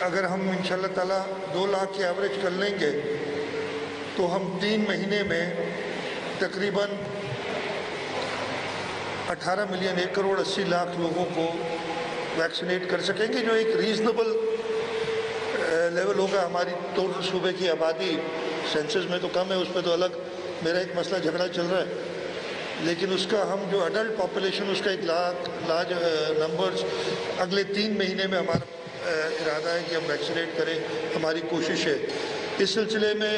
اگر ہم انشاءاللہ تعالیٰ 2 لاکھ کی ایوریج کر لیں گے تو ہم 3 مہینے میں تقریباً 18 ملین 1 کروڑ 80 لاکھ لوگوں کو ویکسینیٹ کر سکیں گے، جو ایک ریزنیبل لیول ہوگا۔ ہماری ٹوٹل صوبے کی آبادی سینسس میں تو کم ہے، اس پہ تو الگ میرا ایک مسئلہ جھگڑا چل رہا ہے، لیکن اس کا ہم جو اڈلٹ پاپولیشن اس کا 1 لاکھ لارج نمبرز اگلے 3 مہینے میں ہمارا ارادہ ہے کہ ہم ویکسینیٹ کریں، ہماری کوشش ہے۔ اس سلسلے میں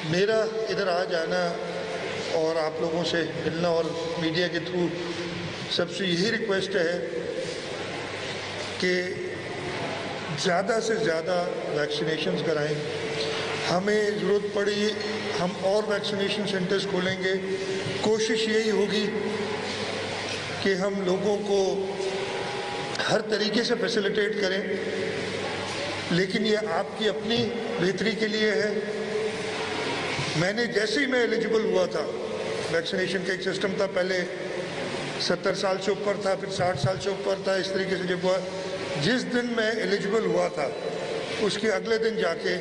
میرا ادھر آ جانا اور آپ لوگوں سے ملنا اور میڈیا کے تھرو سب سے یہی ریکویسٹ ہے کہ زیادہ سے زیادہ ویکسینیشنز کرائیں۔ ہمیں ضرورت پڑی ہم اور ویکسینیشن سینٹرز کھولیں گے۔ کوشش یہی ہوگی کہ ہم لوگوں کو ہر طریقے سے فیسیلیٹیٹ کریں، لیکن یہ آپ کی اپنی بہتری کے لیے ہے۔ میں نے جیسے ہی میں ایلیجبل ہوا تھا، ویکسینیشن کا ایک سسٹم تھا، پہلے 70 سال سے اوپر تھا، پھر 60 سال سے اوپر تھا، اس طریقے سے جب ہوا، جس دن میں ایلیجبل ہوا تھا اس کے اگلے دن جا کے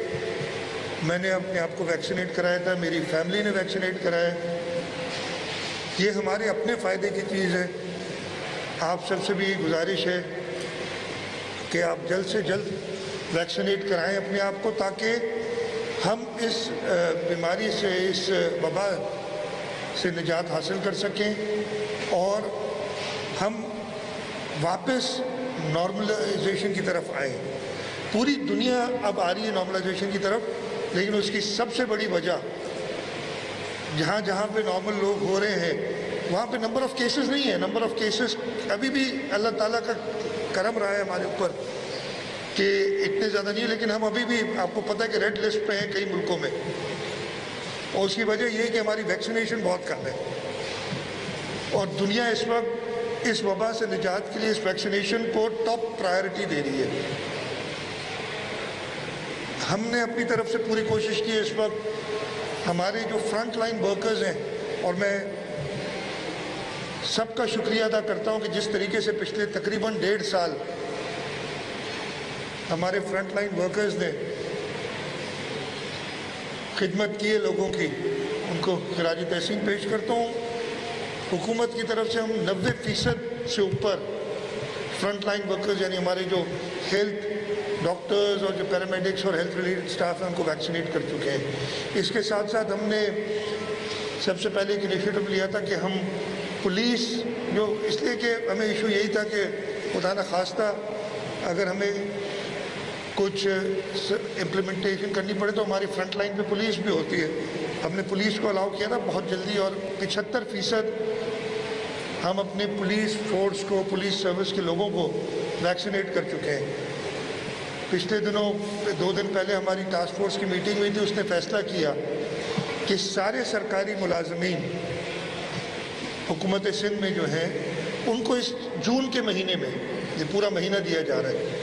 میں نے اپنے آپ کو ویکسینیٹ کرایا تھا، میری فیملی نے ویکسینیٹ کرایا۔ یہ ہمارے اپنے فائدے کی چیز ہے۔ آپ سب سے بھی گزارش ہے کہ آپ جلد سے جلد ویکسینیٹ کرائیں اپنے آپ کو، تاکہ ہم اس بیماری سے، اس وبا سے نجات حاصل کر سکیں اور ہم واپس نارملائزیشن کی طرف آئیں۔ پوری دنیا اب آ رہی ہے نارملائزیشن کی طرف، لیکن اس کی سب سے بڑی وجہ جہاں جہاں پہ نارمل لوگ ہو رہے ہیں وہاں پہ نمبر آف کیسز نہیں ہے۔ نمبر آف کیسز ابھی بھی اللہ تعالیٰ کا کرم رہا ہے ہمارے اوپر کہ اتنے زیادہ نہیں ہے، لیکن ہم ابھی بھی آپ کو پتہ ہے کہ ریڈ لسٹ پہ ہیں کئی ملکوں میں، اور اس کی وجہ یہ ہے کہ ہماری ویکسینیشن بہت کم ہے، اور دنیا اس وقت اس وبا سے نجات کے لیے اس ویکسینیشن کو ٹاپ پرائرٹی دے رہی ہے۔ ہم نے اپنی طرف سے پوری کوشش کی ہے۔ اس وقت ہمارے جو فرنٹ لائن ورکرز ہیں، اور میں سب کا شکریہ ادا کرتا ہوں کہ جس طریقے سے پچھلے تقریباً 1.5 سال ہمارے فرنٹ لائن ورکرز نے خدمت کی ہے لوگوں کی، ان کو خراج تحسین پیش کرتا ہوں۔ حکومت کی طرف سے ہم 90% سے اوپر فرنٹ لائن ورکرز یعنی ہمارے جو ہیلتھ ڈاکٹرز اور جو پیرامیڈکس اور ہیلتھ ریلیٹڈ سٹاف ہیں ان کو ویکسینیٹ کر چکے ہیں۔ اس کے ساتھ ساتھ ہم نے سب سے پہلے ایک انیشیٹو لیا تھا کہ ہم پولیس، جو اس لیے کہ ہمیں ایشو یہی تھا کہ خدا نخواستہ اگر ہمیں کچھ امپلیمنٹیشن کرنی پڑے تو ہماری فرنٹ لائن پہ پولیس بھی ہوتی ہے۔ ہم نے پولیس کو الاؤ کیا تھا بہت جلدی، اور 75% ہم اپنے پولیس فورس کو، پولیس سروس کے لوگوں کو ویکسینیٹ کر چکے ہیں۔ پچھلے دنوں 2 دن پہلے ہماری ٹاسک فورس کی میٹنگ ہوئی تھی، اس نے فیصلہ کیا کہ سارے سرکاری ملازمین حکومت سندھ میں جو ہیں ان کو اس جون کے مہینے میں، یہ پورا مہینہ دیا جا رہا ہے،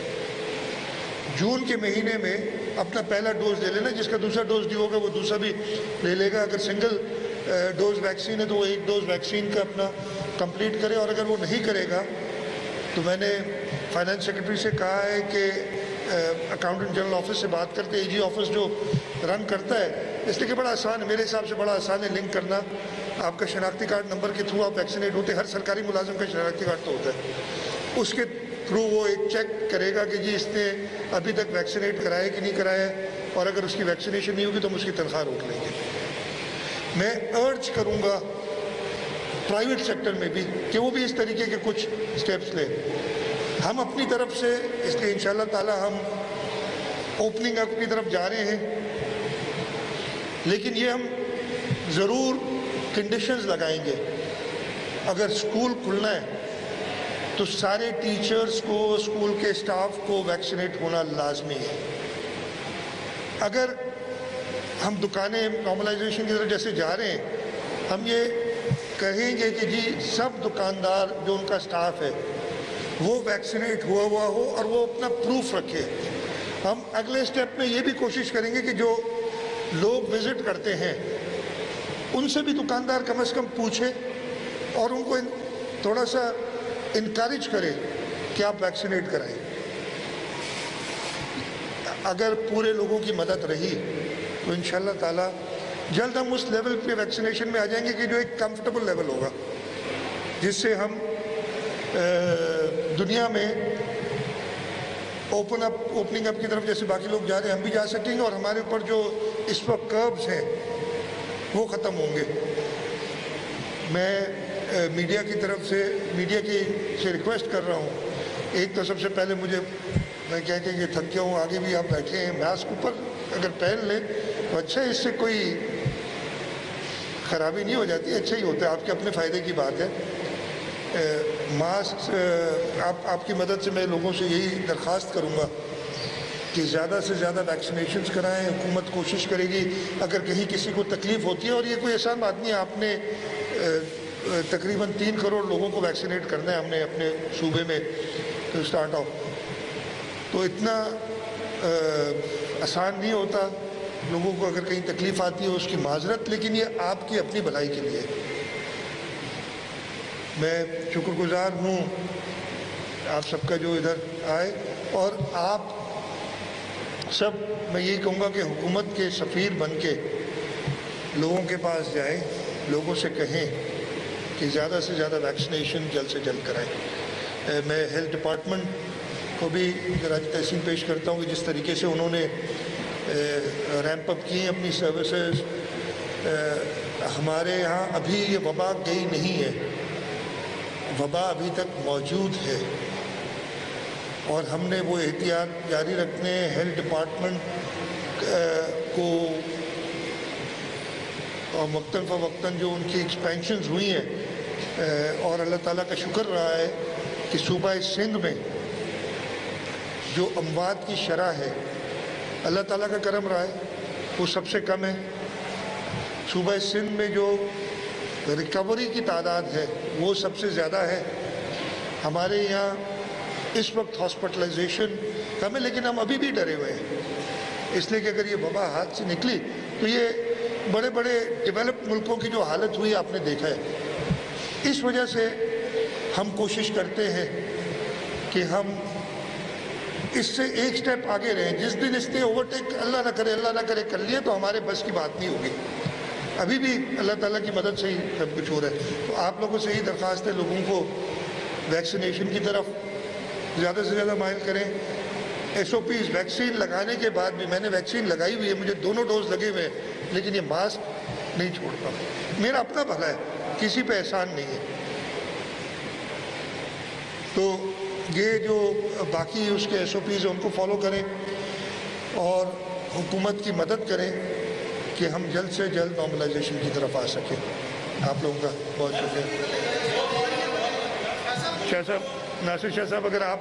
جون کے مہینے میں اپنا پہلا ڈوز لے لینا۔ جس کا دوسرا ڈوز ڈیو ہوگا وہ دوسرا بھی لے لے گا۔ اگر سنگل ڈوز ویکسین ہے تو وہ 1 ڈوز ویکسین کا اپنا کمپلیٹ کرے، اور اگر وہ نہیں کرے گا تو میں نے فائنانس سیکرٹری سے کہا ہے کہ اکاؤنٹنٹ جنرل آفس سے بات کرتے، اے جی آفس جو رن کرتا ہے، اس لیے کہ بڑا آسان ہے، میرے حساب سے بڑا آسان ہے لنک کرنا۔ آپ کا شناختی کارڈ نمبر کے تھرو آپ ویکسینیٹ ہوتے ہیں، ہر سرکاری ملازم کا شناختی کارڈ تو ہوتا ہے، اس کے تھرو وہ ایک چیک کرے گا کہ جی اس نے ابھی تک ویکسینیٹ کرایا کہ نہیں کرایا ہے، اور اگر اس کی ویکسینیشن نہیں ہوگی تو ہم اس کی تنخواہ روک لیں گے۔ میں ارج کروں گا پرائیویٹ سیکٹر میں بھی کہ وہ بھی اس طریقے کے کچھ سٹیپس لیں۔ ہم اپنی طرف سے اس لیے انشاءاللہ تعالی ہم اوپننگ اپ کی طرف جا رہے ہیں، لیکن یہ ہم ضرور کنڈیشنز لگائیں گے۔ اگر اسکول کھلنا ہے تو سارے ٹیچرز کو، اسکول کے اسٹاف کو ویکسینیٹ ہونا لازمی ہے۔ اگر ہم دکانیں نارملائزیشن کی طرف جیسے جا رہے ہیں، ہم یہ کہیں گے کہ جی سب دکاندار جو ان کا اسٹاف ہے وہ ویکسینیٹ ہوا ہو اور وہ اپنا پروف رکھے۔ ہم اگلے اسٹیپ میں یہ بھی کوشش کریں گے کہ جو لوگ وزٹ کرتے ہیں ان سے بھی دکاندار کم از کم پوچھے اور ان کو تھوڑا سا انکریج کرے کہ آپ ویکسینیٹ کرائیں۔ اگر پورے لوگوں کی مدد رہی تو انشاءاللہ تعالی جلد ہم اس لیول پہ ویکسینیشن میں آ جائیں گے کہ جو ایک کمفرٹیبل لیول ہوگا، جس سے ہم دنیا میں اوپننگ اپ کی طرف جیسے باقی لوگ جا رہے ہیں ہم بھی جا سکیں گے، اور ہمارے اوپر جو اس وقت کربز ہیں وہ ختم ہوں گے۔ میں میڈیا کی طرف سے ریکویسٹ کر رہا ہوں، ایک تو سب سے پہلے میں کہہ کہ یہ تھک گیا ہوں، آگے بھی آپ بیٹھے ہیں، ماسک اوپر اگر پہن لیں تو اچھا ہے، اس سے کوئی خرابی نہیں ہو جاتی، اچھا ہی ہوتا ہے، آپ کے اپنے فائدے کی بات ہے۔ ماسک آپ کی مدد سے میں لوگوں سے یہی درخواست کروں گا کہ زیادہ سے زیادہ ویکسینیشنز کرائیں۔ حکومت کوشش کرے گی اگر کہیں کسی کو تکلیف ہوتی ہے، اور یہ کوئی احسان بات نہیں ہے، آپ نے تقریباً 3 کروڑ لوگوں کو ویکسینیٹ کرنا ہے ہم نے اپنے صوبے میں اسٹارٹ آف، تو اتنا آسان نہیں ہوتا، لوگوں کو اگر کہیں تکلیف آتی ہے اس کی معذرت، لیکن یہ آپ کی اپنی بھلائی کے لیے۔ میں شکر گزار ہوں آپ سب کا جو ادھر آئے، اور آپ سب میں یہی کہوں گا کہ حکومت کے سفیر بن کے لوگوں کے پاس جائیں، لوگوں سے کہیں کہ زیادہ سے زیادہ ویکسینیشن جلد سے جلد کرائیں۔ میں ہیلتھ ڈپارٹمنٹ کو بھی خراج تحسین پیش کرتا ہوں کہ جس طریقے سے انہوں نے ریمپ اپ کی اپنی سروسز۔ ہمارے یہاں ابھی یہ وبا گئی نہیں ہے، وبا ابھی تک موجود ہے، اور ہم نے وہ احتیاط جاری رکھنے ہیں۔ ہیلتھ ڈپارٹمنٹ کو اور وقتاً فوقتاً جو ان کی ایکسپینشنز ہوئی ہیں، اور اللہ تعالیٰ کا شکر رہا ہے کہ صوبہ سندھ میں جو اموات کی شرح ہے، اللہ تعالیٰ کا کرم رہا ہے، وہ سب سے کم ہے۔ صوبہ سندھ میں جو ریکوری کی تعداد ہے وہ سب سے زیادہ ہے۔ ہمارے یہاں اس وقت ہاسپٹلائزیشن کم ہے، لیکن ہم ابھی بھی ڈرے ہوئے ہیں، اس لیے کہ اگر یہ وبا ہاتھ سے نکلی تو یہ بڑے بڑے ڈیولپڈ ملکوں کی جو حالت ہوئی آپ نے دیکھا ہے۔ اس وجہ سے ہم کوشش کرتے ہیں کہ ہم اس سے ایک سٹیپ آگے رہیں۔ جس دن اس نے اوورٹیک اللہ نہ کرے کر لیے تو ہمارے بس کی بات نہیں ہوگی، ابھی بھی اللہ تعالیٰ کی مدد سے ہی سب کچھ ہو رہا ہے۔ تو آپ لوگوں سے ہی درخواست ہے، لوگوں کو ویکسینیشن کی طرف زیادہ سے زیادہ مائل کریں۔ SOPs ویکسین لگانے کے بعد بھی، میں نے ویکسین لگائی ہوئی ہے، مجھے دونوں ڈوز لگے ہوئے ہیں، لیکن یہ ماسک نہیں چھوڑتا، میرا اپنا بھلا ہے، کسی پہ احسان نہیں ہے۔ تو یہ جو باقی اس کے SOPs ہیں ان کو فالو کریں، اور حکومت کی مدد کریں کہ ہم جلد سے جلد نارملائزیشن کی طرف آ سکیں۔ آپ لوگوں کا بہت شکریہ۔ شاہ صاحب، ناصر شاہ صاحب، اگر آپ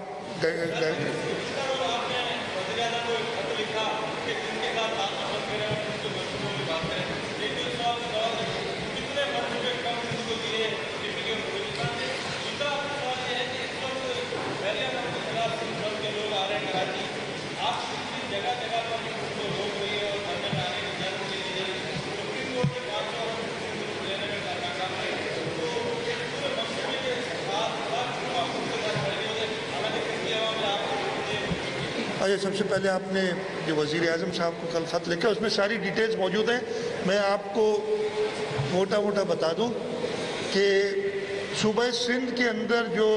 سب سے پہلے آپ نے جو وزیر اعظم صاحب کو کل خط لکھا، اس میں ساری ڈیٹیلز موجود ہیں۔ میں آپ کو موٹا بتا دوں کہ صوبہ سندھ کے اندر جو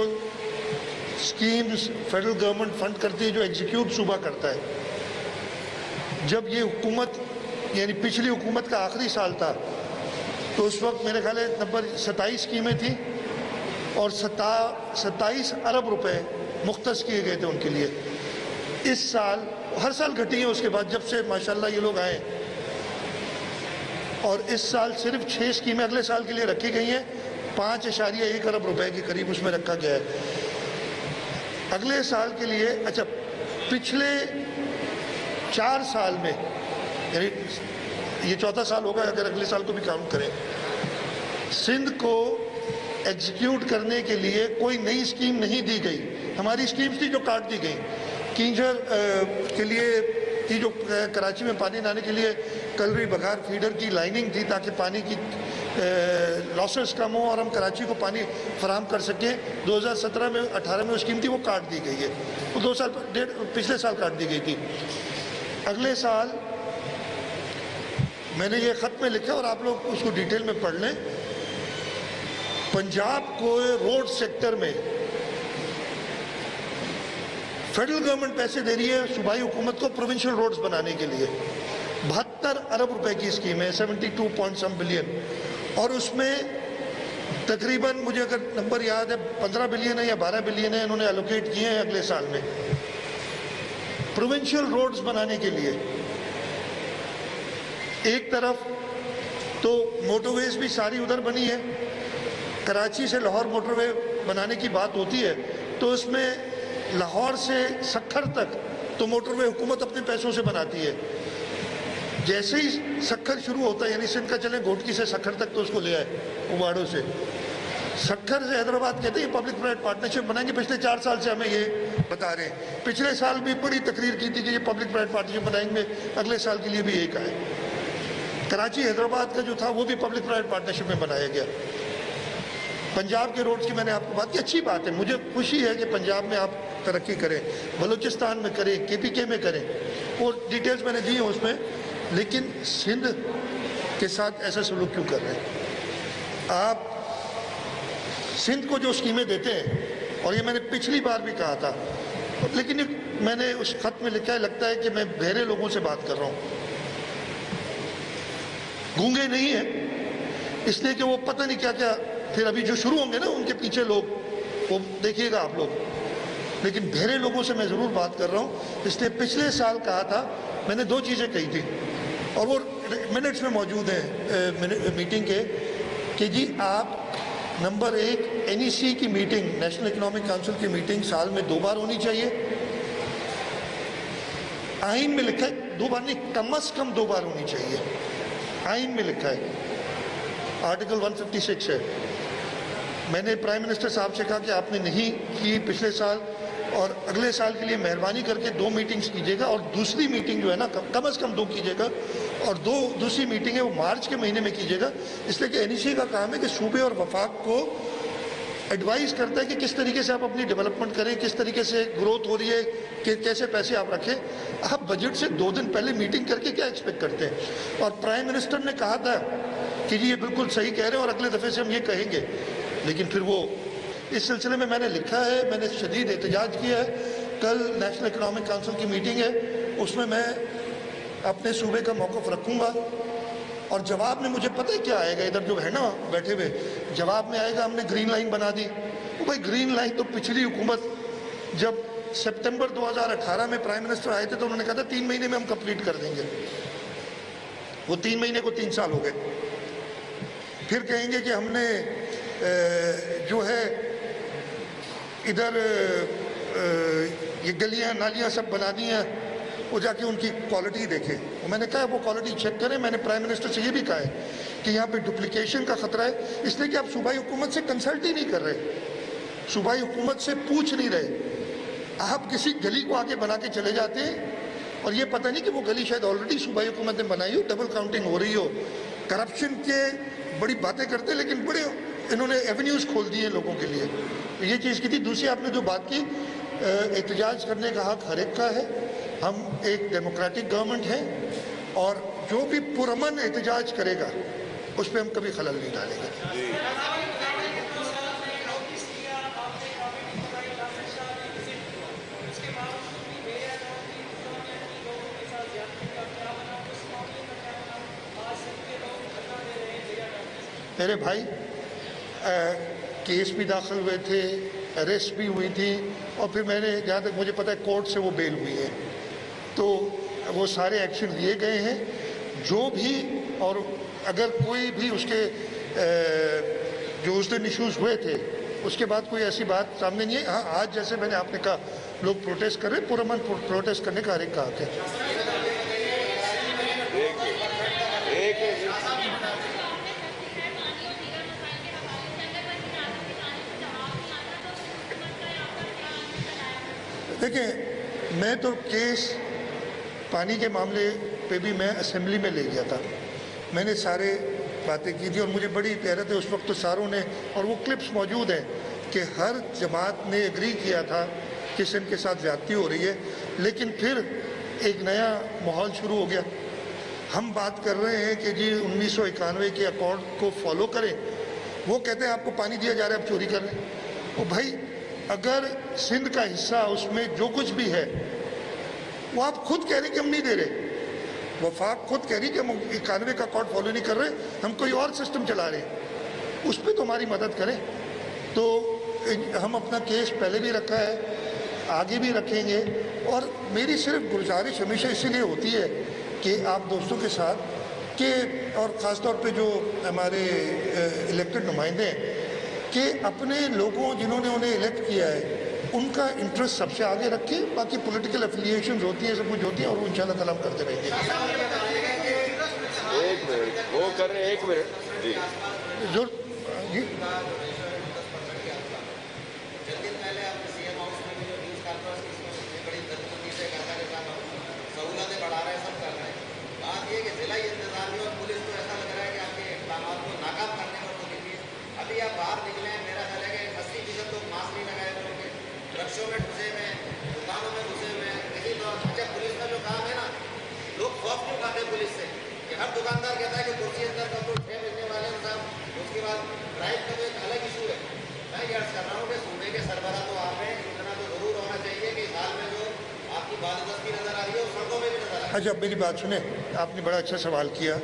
اسکیمز فیڈرل گورنمنٹ فنڈ کرتی ہے، جو ایگزیکیوٹ صوبہ کرتا ہے، جب یہ حکومت یعنی پچھلی حکومت کا آخری سال تھا تو اس وقت میرے خیال ہے نمبر 27 اسکیمیں تھیں، اور 27 ارب روپے مختص کیے گئے تھے ان کے لیے۔ اس سال ہر سال گھٹی ہیں اس کے بعد، جب سے ماشاءاللہ یہ لوگ آئے، اور اس سال صرف 6 اسکیمیں اگلے سال کے لیے رکھی گئی ہیں، 5.1 ارب روپے کے قریب اس میں رکھا گیا ہے اگلے سال کے لیے۔ اچھا، پچھلے 4 سال میں، یعنی یہ 4تھا سال ہوگا اگر اگلے سال کو بھی کاؤنٹ کریں، سندھ کو ایگزیکیوٹ کرنے کے لیے کوئی نئی اسکیم نہیں دی گئی۔ ہماری اسکیمز تھی جو کاٹ دی گئی۔ کینجر کے لیے تھی جو کراچی میں پانی لانے کے لیے کلری بگھار فیڈر کی لائننگ تھی تاکہ پانی کی لاسز کم ہوں اور ہم کراچی کو پانی فراہم کر سکیں۔ 2017 میں 18 میں وہ اسکیم تھی، وہ کاٹ دی گئی ہے، وہ 2 سال پچھلے سال کاٹ دی گئی تھی۔ اگلے سال میں نے یہ خط میں لکھا اور آپ لوگ اس کو ڈیٹیل میں پڑھ لیں. پنجاب کو روڈ سیکٹر میں فیڈرل گورنمنٹ پیسے دے رہی ہے صوبائی حکومت کو پروونشل روڈز بنانے کے لیے. 72 ارب روپے کی اسکیم ہے, 72 بلین, اور اس میں تقریباً مجھے اگر نمبر یاد ہے 15 بلین ہے یا 12 بلین ہے انہوں نے الوکیٹ کیے ہیں اگلے سال میں پروونشل روڈز بنانے کے لیے. ایک طرف تو موٹر ویز بھی ساری ادھر بنی ہے. کراچی سے لاہور موٹر وے بنانے کی بات ہوتی ہے تو اس میں لاہور سے سکھر تک تو موٹر وے حکومت اپنے پیسوں سے بناتی ہے. جیسے ہی سکھر شروع ہوتا ہے, یعنی سندھ کا چلیں گھوٹکی سے سکھر تک تو اس کو لے آئے اواڑوں سے. سکھر سے حیدرآباد کہتے ہیں پبلک پرائیویٹ پارٹنرشپ بنائیں گے. پچھلے 4 سال سے ہمیں یہ بتا رہے ہیں. پچھلے سال بھی بڑی تقریر کی تھی کہ یہ پبلک پرائیویٹ پارٹنرشپ بنائیں گے, اگلے سال کے لیے بھی ایک آئے. کراچی حیدرآباد کا جو تھا وہ بھی پبلک پرائیویٹ پارٹنرشپ میں بنایا گیا. پنجاب کے روڈز کی میں نے آپ کو بات کی, اچھی بات ہے, مجھے خوشی ہے کہ پنجاب میں آپ ترقی کریں, بلوچستان میں کریں, KPK میں کریں, اور ڈیٹیلز میں نے دی ہیں اس میں. لیکن سندھ کے ساتھ ایسا سلوک کیوں کر رہے ہیں آپ؟ سندھ کو جو اسکیمیں دیتے ہیں, اور یہ میں نے پچھلی بار بھی کہا تھا, لیکن میں نے اس خط میں لکھا ہے, لگتا ہے کہ میں بہرے لوگوں سے بات کر رہا ہوں. گونگے نہیں ہیں, اس لیے کہ وہ پتہ نہیں کیا کیا پھر ابھی جو شروع ہوں گے نا ان کے پیچھے لوگ, وہ دیکھیے گا آپ لوگ. لیکن بہرے لوگوں سے میں ضرور بات کر رہا ہوں. اس لیے پچھلے سال کہا تھا, میں نے 2 چیزیں کہی تھی اور وہ منٹس میں موجود ہیں میٹنگ کے, کہ جی آپ نمبر 1 NEC کی میٹنگ, نیشنل اکنامک کونسل کی میٹنگ سال میں 2 بار ہونی چاہیے. آئین میں لکھا ہے 2 بار نہیں, کم از کم 2 بار ہونی چاہیے. آئین میں لکھا ہے, آرٹیکل 156 ہے. میں نے پرائم منسٹر صاحب سے کہا کہ آپ نے نہیں کی پچھلے سال, اور اگلے سال کے لیے مہربانی کر کے 2 میٹنگز کیجیے گا, اور دوسری میٹنگ جو ہے نا کم از کم 2 کیجیے گا, اور دوسری میٹنگ ہے وہ مارچ کے مہینے میں کیجیے گا. اس لیے کہ NEC کا کام ہے کہ صوبے اور وفاق کو ایڈوائز کرتا ہے کہ کس طریقے سے آپ اپنی ڈیولپمنٹ کریں, کس طریقے سے گروتھ ہو رہی ہے, کہ کیسے پیسے آپ رکھیں. آپ بجٹ سے 2 دن پہلے میٹنگ کر کے کیا ایکسپیکٹ کرتے ہیں؟ اور پرائم منسٹر نے کہا تھا کہ جی یہ بالکل صحیح کہہ رہے ہیں اور اگلے دفعے سے ہم یہ کہیں گے, لیکن پھر وہ اس سلسلے میں نے لکھا ہے, میں نے شدید احتجاج کیا ہے. کل نیشنل اکنامک کونسل کی میٹنگ ہے, اس میں اپنے صوبے کا موقف رکھوں گا, اور جواب میں مجھے پتہ ہے کیا آئے گا. ادھر جو ہے نا بیٹھے ہوئے, جواب میں آئے گا ہم نے گرین لائن بنا دی. بھائی گرین لائن تو پچھلی حکومت جب سپتمبر 2018 میں پرائم منسٹر آئے تھے تو انہوں نے کہا تھا 3 مہینے میں ہم کمپلیٹ کر دیں گے. وہ 3 مہینے کو 3 سال ہو گئے. پھر کہیں گے کہ ہم نے جو ہے ادھر یہ گلیاں نالیاں سب بنا دی ہیں, وہ جا کے ان کی کوالٹی دیکھیں. میں نے کہا وہ کوالٹی چیک کریں. میں نے پرائم منسٹر سے یہ بھی کہا ہے کہ یہاں پہ ڈپلیکیشن کا خطرہ ہے, اس لیے کہ آپ صوبائی حکومت سے کنسلٹ ہی نہیں کر رہے, صوبائی حکومت سے پوچھ نہیں رہے. آپ کسی گلی کو آگے بنا کے چلے جاتے ہیں, اور یہ پتہ نہیں کہ وہ گلی شاید آلریڈی صوبائی حکومت نے بنائی ہو, ڈبل کاؤنٹنگ ہو رہی ہو, کرپشن کے بڑی باتیں کرتے ہیں, لیکن بڑے انہوں نے ایونیوز کھول دی ہیں لوگوں کے لیے. یہ چیز کی تھی. دوسری آپ نے جو بات کی, احتجاج کرنے کا حق ہر ایک کا ہے. ہم ایک ڈیموکریٹک گورنمنٹ ہیں, اور جو بھی پرامن احتجاج کرے گا اس پہ ہم کبھی خلل نہیں ڈالیں گے. میرے بھائی کیس بھی داخل ہوئے تھے, اریسٹ بھی ہوئی تھی, اور پھر میں نے جہاں تک مجھے پتہ ہے کورٹ سے وہ بیل ہوئی ہے, تو وہ سارے ایکشن لیے گئے ہیں جو بھی. اور اگر کوئی بھی اس کے جو اس دن ایشوز ہوئے تھے اس کے بعد کوئی ایسی بات سامنے نہیں ہے. ہاں آج جیسے میں نے آپ نے کہا لوگ پروٹیسٹ کر رہے ہیں, پرامن پروٹیسٹ کرنے کا ہر ایک کا حق ہے. دیکھیں میں تو کیس پانی کے معاملے پہ بھی میں اسمبلی میں لے گیا تھا, میں نے سارے باتیں کی تھی, اور مجھے بڑی حیرت ہے اس وقت تو ساروں نے, اور وہ کلپس موجود ہیں کہ ہر جماعت نے ایگری کیا تھا کہ سندھ کے ساتھ زیادتی ہو رہی ہے, لیکن پھر ایک نیا ماحول شروع ہو گیا. ہم بات کر رہے ہیں کہ جی 1991 کے اکارڈ کو فالو کریں, وہ کہتے ہیں آپ کو پانی دیا جا رہا ہے آپ چوری کر رہے ہیں. وہ بھائی اگر سندھ کا حصہ اس میں جو کچھ بھی ہے وہ آپ خود کہہ رہے کہ ہم نہیں دے رہے, وفاق خود کہہ رہی کہ ہم 91 کا اکارڈ فالو نہیں کر رہے, ہم کوئی اور سسٹم چلا رہے ہیں, اس پہ تو ہماری مدد کریں. تو ہم اپنا کیس پہلے بھی رکھا ہے, آگے بھی رکھیں گے. اور میری صرف گزارش ہمیشہ اسی لیے ہوتی ہے کہ آپ دوستوں کے ساتھ کہ اور خاص طور پہ جو ہمارے الیکٹڈ نمائندے ہیں کہ اپنے لوگوں جنہوں نے انہیں الیکٹ کیا ہے ان کا انٹرسٹ سب سے آگے رکھیں. باقی پولیٹیکل افیلیشنز ہوتی ہیں, سب کچھ ہوتی ہیں, اور وہ انشاءاللہ تعالیٰ ہم کرتے رہیں گے. ایک منٹ وہ کر رہے ہیں, ایک منٹ جی ضرور جی. ابھی آپ باہر نکلے ہیں, میرا خیال ہے کہ 80% لوگ ماسک نہیں لگائے ہوئے ہوں گے, رکشوں میں گھسے ہوئے ہیں, دکانوں میں گھسے ہوئے ہیں. کسی تو اچھا پولیس کا جو کام ہے نا, لوگ خوف کیوں کھاتے ہیں پولیس سے کہ ہر دکاندار کہتا ہے کہ کرسی اندر کر دو 6 بجنے والے ہیں صاحب. اس کے بعد ڈرائیو کا تو ایک الگ ایشو ہے. میں یہ عرض کر رہا ہوں کہ صوبے کے سربراہ تو آپ ہیں, اتنا تو ضرور ہونا چاہیے کہ حال میں جو آپ کی بالادستی نظر آ رہی ہے وہ سڑکوں میں بھی نظر آ رہی ہے. اچھا میری بات سنیں, آپ نے بڑا اچھا سوال کیا.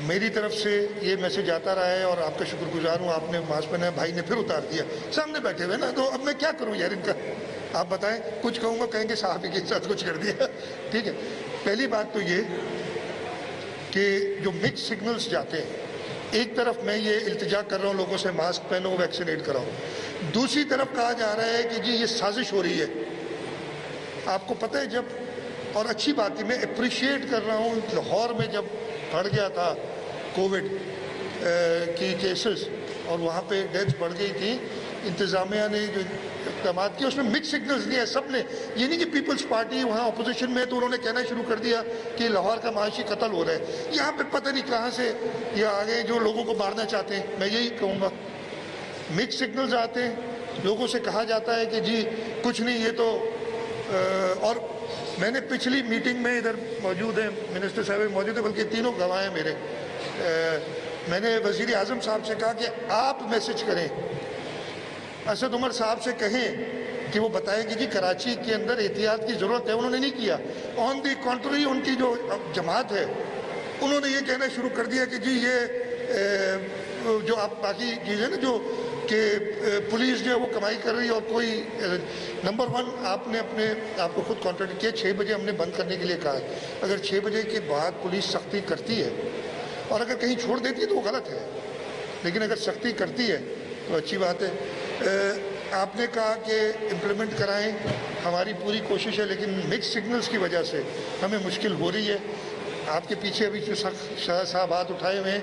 میری طرف سے یہ میسج آتا رہا ہے اور آپ کا شکر گزار ہوں, آپ نے ماسک پہنا ہے, بھائی نے پھر اتار دیا, سامنے بیٹھے ہوئے نا, تو اب میں کیا کروں یار ان کا. آپ بتائیں, کچھ کہوں گا کہیں گے صحافی کے ساتھ کچھ کر دیا. ٹھیک ہے, پہلی بات تو یہ کہ جو مکس سگنلز جاتے ہیں, ایک طرف میں یہ التجا کر رہا ہوں لوگوں سے ماسک پہنو, ویکسینیٹ کراؤ, دوسری طرف کہا جا رہا ہے کہ جی یہ سازش ہو رہی ہے. آپ کو پتہ ہے جب, اور اچھی بات ہے, میں اپریشیٹ کر رہا ہوں, لاہور میں جب بڑھ گیا تھا کووڈ کی کیسز اور وہاں پہ ڈیتھس بڑھ گئی تھی, انتظامیہ نے جو اقدامات کیے اس میں مکس سگنلز دیے سب نے. یہ نہیں کہ پیپلز پارٹی وہاں اپوزیشن میں تو انہوں نے کہنا شروع کر دیا کہ لاہور کا معاشی قتل ہو رہا ہے. یہاں پہ پتہ نہیں کہاں سے یہ آگے جو لوگوں کو مارنا چاہتے ہیں. میں یہی کہوں گا, مکس سگنلز آتے ہیں, لوگوں سے کہا جاتا ہے کہ جی کچھ نہیں یہ تو. اور میں نے پچھلی میٹنگ میں, ادھر موجود ہیں منسٹر صاحب موجود ہیں, بلکہ تینوں گواہ ہیں میرے, میں نے وزیر اعظم صاحب سے کہا کہ آپ میسج کریں, اسد عمر صاحب سے کہیں کہ وہ بتائیں کہ جی کراچی کے اندر احتیاط کی ضرورت ہے. انہوں نے نہیں کیا, آن دی کنٹری ان کی جو جماعت ہے انہوں نے یہ کہنا شروع کر دیا کہ جی یہ جو آپ باقی چیزیں نا جو کہ پولیس جو ہے وہ کمائی کر رہی ہے اور کوئی. نمبر 1 آپ نے اپنے آپ کو خود کانٹریکٹ کیا, 6 بجے ہم نے بند کرنے کے لیے کہا ہے. اگر 6 بجے کے بعد پولیس سختی کرتی ہے اور اگر کہیں چھوڑ دیتی ہے تو وہ غلط ہے, لیکن اگر سختی کرتی ہے تو اچھی بات ہے. آپ نے کہا کہ امپلیمنٹ کرائیں, ہماری پوری کوشش ہے, لیکن مکس سگنلز کی وجہ سے ہمیں مشکل ہو رہی ہے. آپ کے پیچھے ابھی جو شاہ صاحب ہاتھ اٹھائے ہوئے ہیں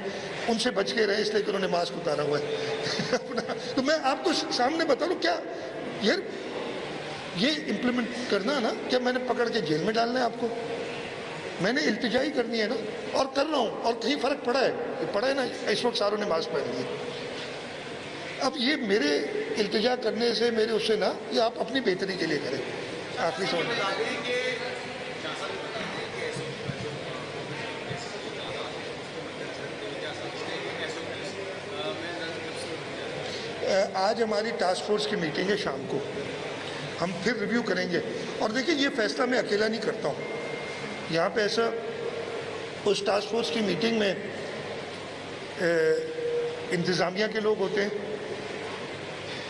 ان سے بچ کے رہے, اس لیے کہ انہوں نے ماسک اتارا ہوا ہے اپنا. تو میں آپ کو سامنے بتا دوں کیا یار یہ امپلیمنٹ کرنا نا, کیا میں نے پکڑ کے جیل میں ڈالنا ہے آپ کو؟ میں نے التجا ہی کرنی ہے نا, اور کر رہا ہوں. اور کہیں فرق پڑا ہے, پڑا ہے نا, اس وقت ساروں نے ماسک پہن لیے. اب یہ میرے التجا کرنے سے میرے اس سے نہ, یہ آپ اپنی بہتری کے لیے کریں. آخری سوال, آج ہماری ٹاسک فورس کی میٹنگ ہے شام کو, ہم پھر ریویو کریں گے. اور دیکھیں یہ فیصلہ میں اکیلا نہیں کرتا ہوں, یہاں پہ ایسا اس ٹاسک فورس کی میٹنگ میں انتظامیہ کے لوگ ہوتے ہیں,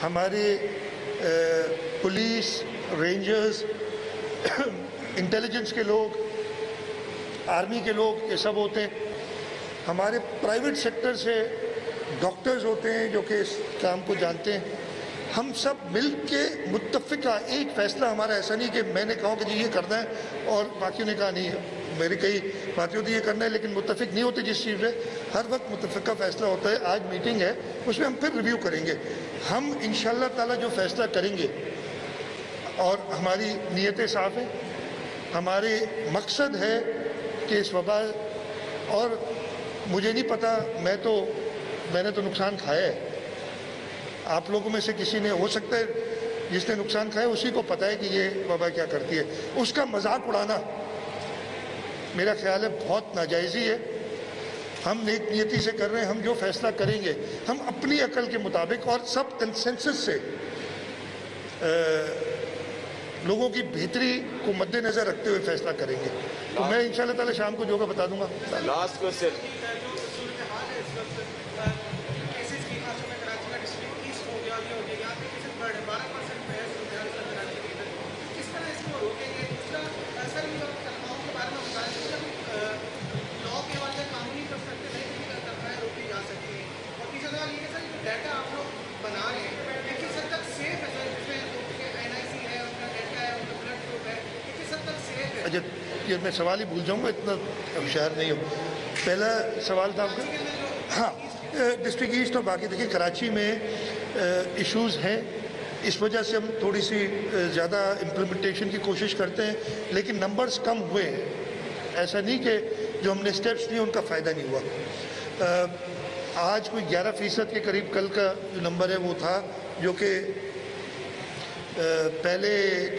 ہمارے پولیس, رینجرز, انٹیلیجنس کے لوگ, آرمی کے لوگ, یہ سب ہوتے ہیں. ہمارے پرائیویٹ سیکٹر سے ڈاکٹرز ہوتے ہیں جو کہ اس کام کو جانتے ہیں. ہم سب مل کے متفقہ, ایک فیصلہ ہمارا ایسا نہیں کہ میں نے کہا کہ جی یہ کرنا ہے اور باقیوں نے کہا نہیں, میری کئی باتیں ہوتی یہ کرنا ہے لیکن متفق نہیں ہوتے جس چیز سے. ہر وقت متفقہ فیصلہ ہوتا ہے. آج میٹنگ ہے, اس میں ہم پھر ریویو کریں گے. ہم انشاءاللہ تعالیٰ جو فیصلہ کریں گے, اور ہماری نیتیں صاف ہیں, ہمارے مقصد ہے کہ اس وبا, اور مجھے نہیں پتہ, میں نے تو نقصان کھایا ہے. آپ لوگوں میں سے کسی نے, ہو سکتا ہے جس نے نقصان کھایا اسی کو پتہ ہے کہ یہ وبا کیا کرتی ہے. اس کا مذاق اڑانا میرا خیال ہے بہت ناجائزی ہے. ہم نیک نیتی سے کر رہے ہیں, ہم جو فیصلہ کریں گے ہم اپنی عقل کے مطابق اور سب کنسنسس سے لوگوں کی بہتری کو مد نظر رکھتے ہوئے فیصلہ کریں گے. تو میں انشاءاللہ تعالی شام کو جو ہوگا بتا دوں گا. Last question. اچھا یہ میں سوال ہی بھول جاؤں گا, اتنا ہوشیار نہیں ہوں. پہلا سوال تھا آپ کا, ہاں ڈسٹرکٹ ایسٹ اور باقی دیکھیں کراچی میں ایشوز ہیں, اس وجہ سے ہم تھوڑی سی زیادہ امپلیمنٹیشن کی کوشش کرتے ہیں, لیکن نمبرز کم ہوئے ہیں. ایسا نہیں کہ جو ہم نے اسٹیپس لیے ان کا فائدہ نہیں ہوا. آج کوئی 11% کے قریب کل کا جو نمبر ہے وہ تھا, جو کہ پہلے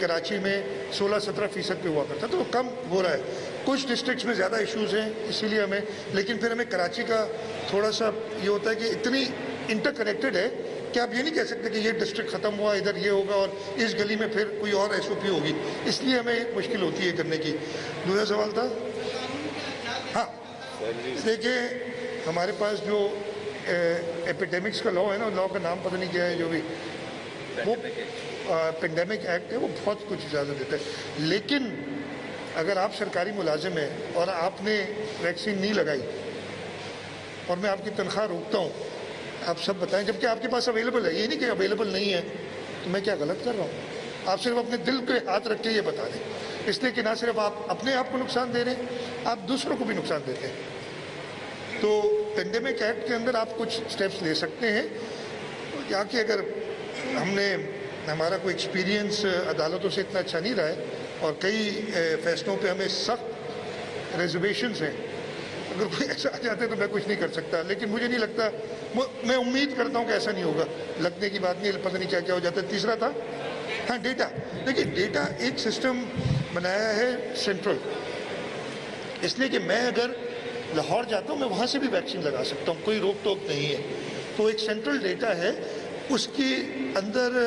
کراچی میں 16-17% پہ ہوا کرتا, تو کم ہو رہا ہے. کچھ ڈسٹرکٹس میں زیادہ ایشوز ہیں اسی لیے ہمیں, لیکن پھر ہمیں کراچی کا تھوڑا سا یہ ہوتا ہے کہ اتنی انٹر کنیکٹڈ ہے کہ آپ یہ نہیں کہہ سکتے کہ یہ ڈسٹرکٹ ختم ہوا ادھر یہ ہوگا اور اس گلی میں پھر کوئی اور ایس او پی ہوگی, اس لیے ہمیں مشکل ہوتی ہے کرنے کی. دوسرا سوال تھا, ہاں دیکھیں ہمارے پاس جو ایپیڈیمکس کا لا ہے نا, لا کا نام پتہ نہیں کیا ہے, جو بھی وہ پینڈیمک ایکٹ ہے, وہ بہت کچھ اجازت دیتا ہے. لیکن اگر آپ سرکاری ملازم ہیں اور آپ نے ویکسین نہیں لگائی اور میں آپ کی تنخواہ روکتا ہوں, آپ سب بتائیں, جبکہ آپ کے پاس اویلیبل ہے, یہ نہیں کہ اویلیبل نہیں ہے, تو میں کیا غلط کر رہا ہوں؟ آپ صرف اپنے دل پہ ہاتھ رکھ کے یہ بتا دیں, اس لیے کہ نہ صرف آپ اپنے آپ کو نقصان دے رہے ہیں, آپ دوسروں کو بھی نقصان دیتے ہیں. تو پینڈیمک ایکٹ کے اندر آپ کچھ سٹیپس لے سکتے ہیں. یا کہ اگر ہمارا کوئی ایکسپیرینس عدالتوں سے اتنا اچھا نہیں رہا ہے اور کئی فیصلوں پہ ہمیں سخت ریزرویشنز ہیں, اگر کوئی ایسا آ جاتے تو میں کچھ نہیں کر سکتا. لیکن مجھے نہیں لگتا, میں امید کرتا ہوں کہ ایسا نہیں ہوگا. لگنے کی بات نہیں, پتہ نہیں کیا کیا ہو جاتا ہے. تیسرا تھا ہاں ڈیٹا. دیکھیے ڈیٹا ایک سسٹم بنایا ہے سینٹرل, اس لیے کہ میں اگر لاہور جاتا ہوں میں وہاں سے بھی ویکسین لگا سکتا ہوں, کوئی روک ٹوک نہیں ہے. تو ایک سینٹرل ڈیٹا ہے, اس کے اندر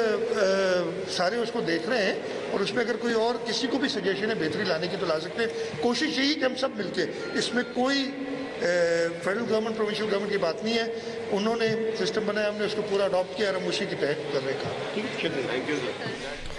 سارے اس کو دیکھ رہے ہیں, اور اس میں اگر کوئی اور کسی کو بھی سجیشن ہے بہتری لانے کی تو لا سکتے ہیں. کوشش یہی کہ ہم سب مل کے, اس میں کوئی فیڈرل گورنمنٹ پروونشل گورنمنٹ کی بات نہیں ہے. انہوں نے سسٹم بنایا, ہم نے اس کو پورا اڈاپٹ کیا اور ہم اسی کے تحت کر رہے ہیں کام. ٹھیک ہے, شکریہ. Thank you sir.